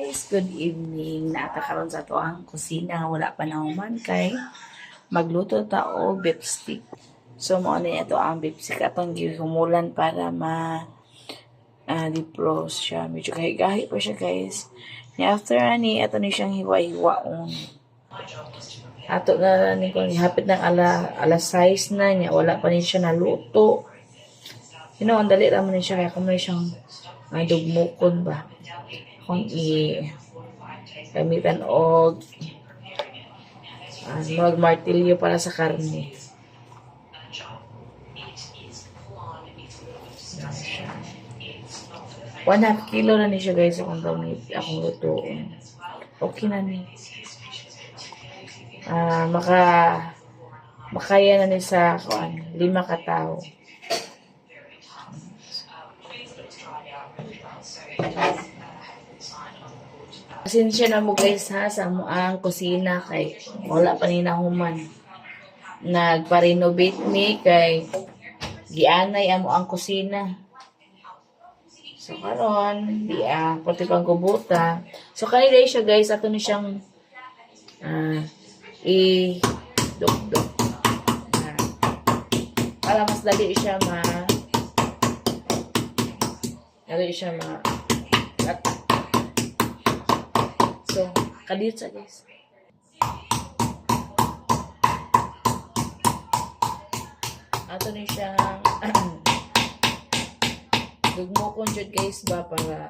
Guys, good evening. Nakakaroon sa to ang kusina. Wala pa na human kay magluto ta og beef stick. So, mo na ito ang beef stick atong gihumulan para defrost siya. Medyo gahi-gahi pa siya, guys. Ni after ani ato ni siyang hiwa-hiwaon. Ato na ni kung hapit ng alas 6 na niya, wala pa ni siya naluto. Ang dali naman ni siya kaya kung may siyang dugmukon ba. Kung gamitan og martilyo para sa karne. 1/2 kilo na ni siya, guys, akong lutuin. Okay na ni. Makaya na ni sa 5 katao. Pasensya na mo, guys, ha, sa mo ang kusina kay wala pa ni nahuman. Nagpa-renovate ni kay gianay amo ang kusina. So karon pati pang kubuta. So kanila siya, guys, ato ni siyang i-dok-dok. Para mas dali siya So, kadit sa, guys. Ato ni siyang dugmo ko dyan, guys, ba, para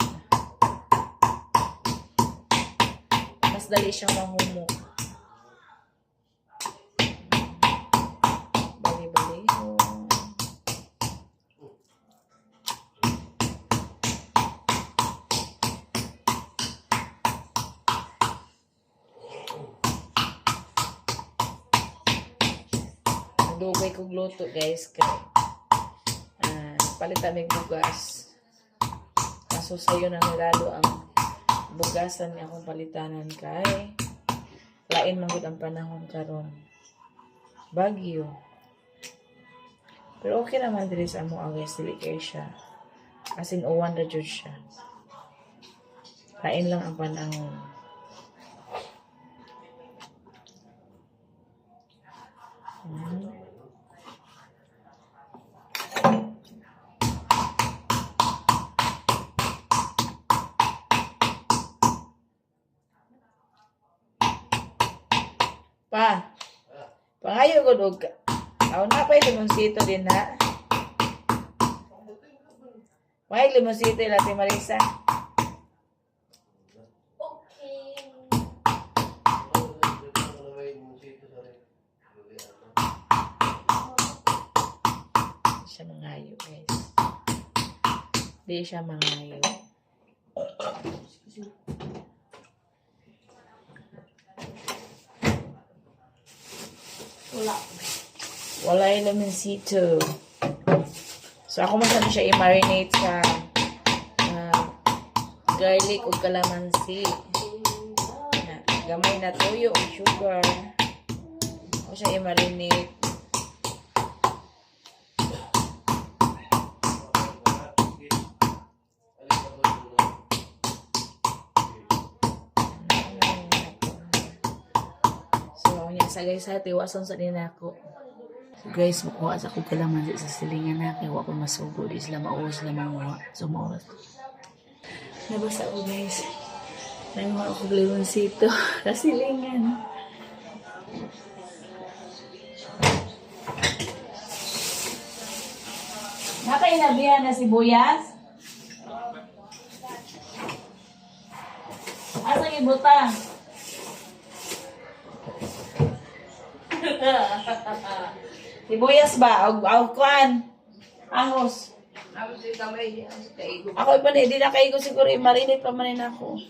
mas dali siyang mahumok. Bali-bali. Dugay kong luto, guys, kay palitan may bugas. Kaso sa'yo na nilalo ang bugasan niya akong palitanan kay lain manggod ang panahon karon. Bagyo. Pero okay naman diri sa amo, guys, dili kay siya. As in, uwan na dyan siya. Lain lang ang panahon. Pangayo ko dog. Aw na pa limonsito din, ha. May limonsito Ate Marisa. Okay. Siya mangayo, guys. Di siya mangayo. Wala yung limonsito. So, ako masama siya i-marinate sa garlic o kalamansi. Gamay na toyo o sugar. Ako siya i-marinate. So, sa guys, ha, tiwasan sa din ako. So guys, makuha sa kong kalamansi sa silingan na kaya wako masugo. Di sila mauwas sila manguha. So mauwas. Nabasa ko, guys. Nanguha ako limonsito sa silingan. Nakainabihan na sibuyas? Asang ibutang? Sibuyas ba? O kuan? Ahos. Ako iba na, hindi na kaigo siguro. Marinate pa manin ako.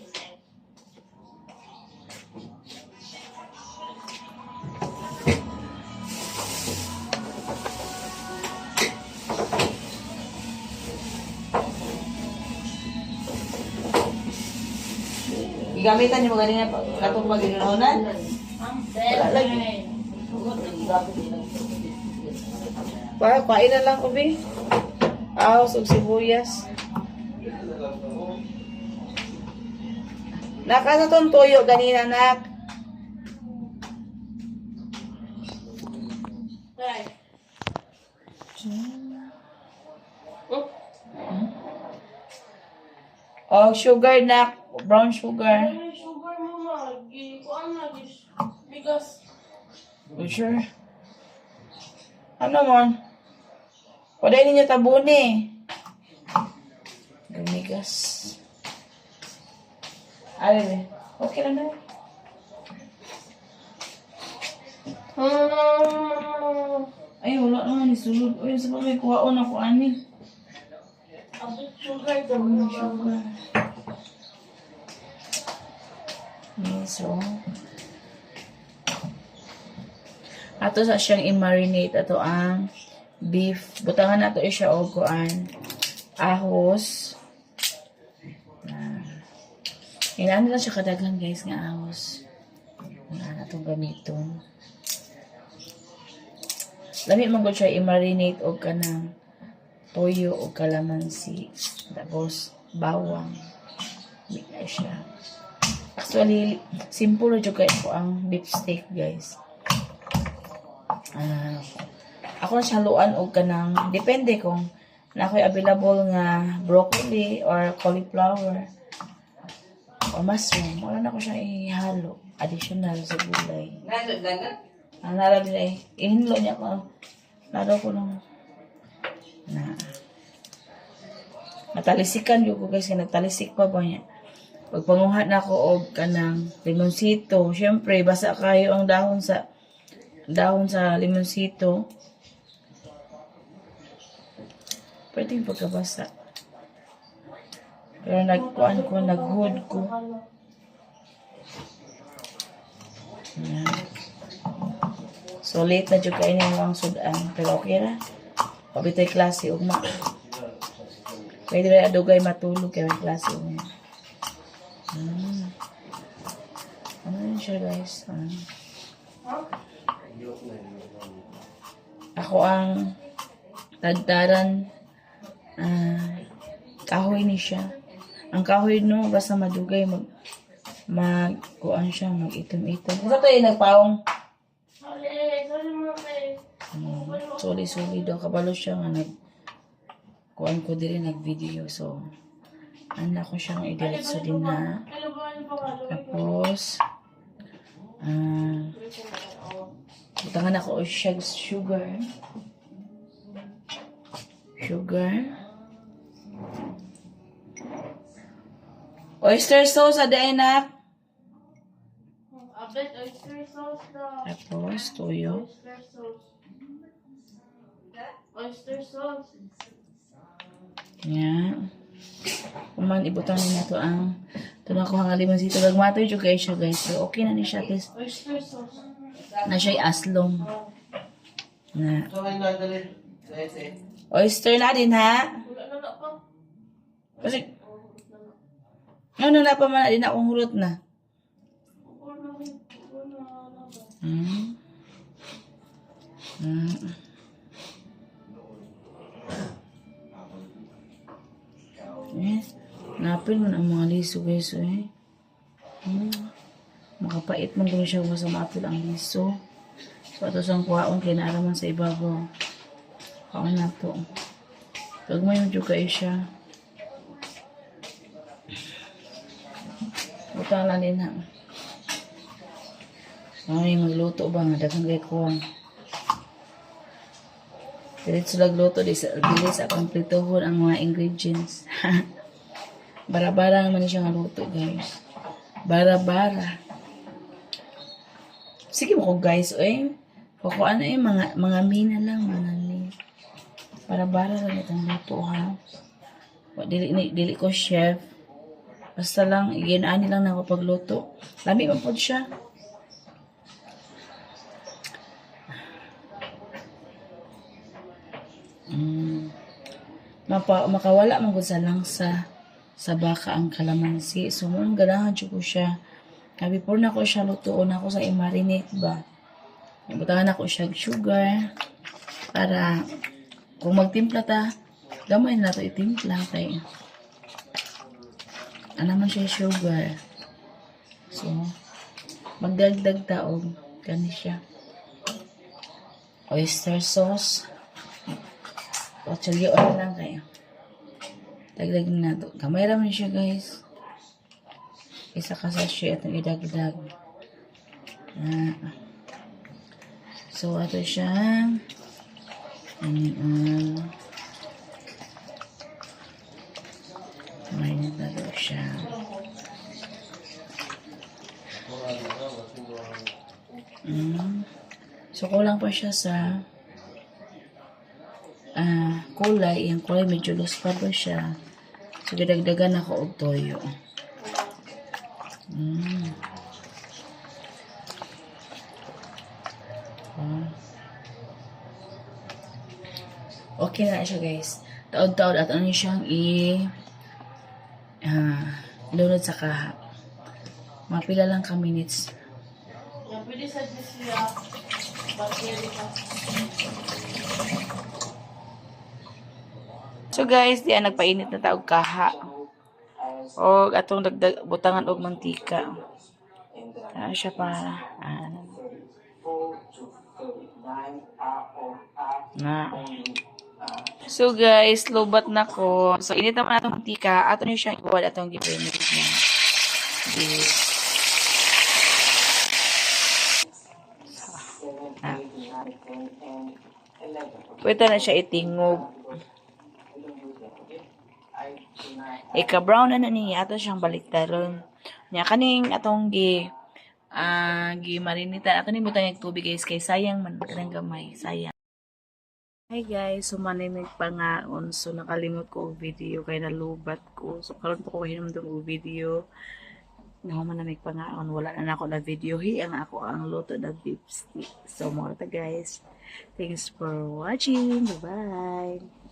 Gamitan niyo mo ganina katong pag-inunan? Wala lagi. Kain na lang, Ubi. Ahos o sibuyas. Nakasa tong tuyo ganina, nak. Oh, sugar, nak. Brown sugar. Sugar mama, kuan na bigas. You sure? Ano mon? Pwede ninyo tabuni. Gumigas. Ay, okay lang na. Ay, wala naman isulod. Uy, sa may kuhaon ako, ani. Abot sugar daw. Sugar. So, ato sa siyang i-marinate ato ang beef. Butangan nato siya og kuan ahos. Inaan lang siya kadaghan guys nga ahos. Inaan natong gamiton. Lami man gud siya i-marinate og kanang toyo o kalamansi. Tapos bawang. Bigay siya. Actually, simple jud kay ko ang beef steak, guys. Ako na siya haluan og kanang depende kung na ako'y available nga broccoli or cauliflower or mushroom. Wala na ko siya ihalo. Additional sa gulay. Ang nara din ay ihinlo niya ko. Naro ko nung natalisikan yun ko guys. Nagtalisik pa ba niya? Pagpanguhat na ko og kanang limonsito. Siyempre, basa kayo ang dahon sa limonsito. Pwede yung pagkabasa. Pero naghood ko. Yan. So, late na dyan kayo ang sudan. Pero okay na. Pabitay klase ugma. Pwede rin adugay matulog kayo yung klase ugma. Ano yun siya guys? Ako ang tagtaran kahoy ni siya. Ang kahoy no, basta madugay kuan siya, mag-itom-itom. Basta to yung nagpawong. Suli-suli daw. Kabalo siya nga kuan ko din nag-video. So, anak ko siyang i-diretso din na. Tapos, butangan ako o sugar. Oyster sauce, ada enak. Abet oyster sauce daw. Tapos, toyo. Oyster sauce. Yan. Kuman, ibutang na to ang tunang ko hang limonsito. Gagmatoy juga siya guys. So, okay na ni siya. Oyster sauce. Na siya'y aslong. Na. Oyster na din ha. Wala na pa. Kasi, ano na pa man din akong hurot na. Napin mo na ang mga liso guys eh. Makapait man kung siya sa mapil ang liso. So ato sang kuhaon kinaraman sa ibabaw. Kaon na to. Pag may juga siya. Butang lang din ha. Ay, magluto ba nga? Dagang kay kuwang. Diretso lagluto, dili sa kompletohon ang mga ingredients. Bara-bara naman siya nga luto, guys. Bara-bara. Sige mo ko, guys. Kukuha na mga mina lang. Bara-bara lang itong luto, ha? Dili ko chef. Basta lang, iginaan lang na ako pagluto. Lami mo po siya. Makawala man gud sa langsa sa baka ang kalamansi. So, mong ganahan ko siya. Before na ko siya lutuon ako sa i-marinate ba. Ibutangan ako siya sugar para kung magtimpla ta, gamay na to itimpla kay ano man siya sugar. So, magdagdag taog. Gani siya. Oyster sauce. O, tsalyo na lang kayo. Dagdag na to. Kamay raman siya, guys. Isa ka sachet atong idagdag. So, ato siya. Mainit na daw siya. So, kulang pa siya sa kulay. Yung kulay medyo loose pa ba siya. So, didagdagan ako og toyo. Okay na siya, guys. Taod-taod at ano siyang lunod sa kaha. Mapila lang ka minutes. Yung pwede sa siya. Bakit pa? So guys, diyan nagpainit na taog kaha. O atong dagdag butangan og mantika. Siya para So guys, lobat na ko. So init naman atong mantika, ato ni siyang iwala atong gipainit niya. Pwede na siya itingog. Ika-brown na niya. Ato siyang baliktaron. Nya kaning atong marinitan. Ato ni butang yung tubig guys. Kay sayang man. Kanang gamay. Sayang. Hi guys. So manimig pa nga. So nakalimot ko ang video. Kaya nalubat ko. So karon po ko hinumdum ang video. Manamig pa nga. Wala na ako na video. Ang ako ang luto na beef stick. So mga ta guys. Thanks for watching. Bye-bye.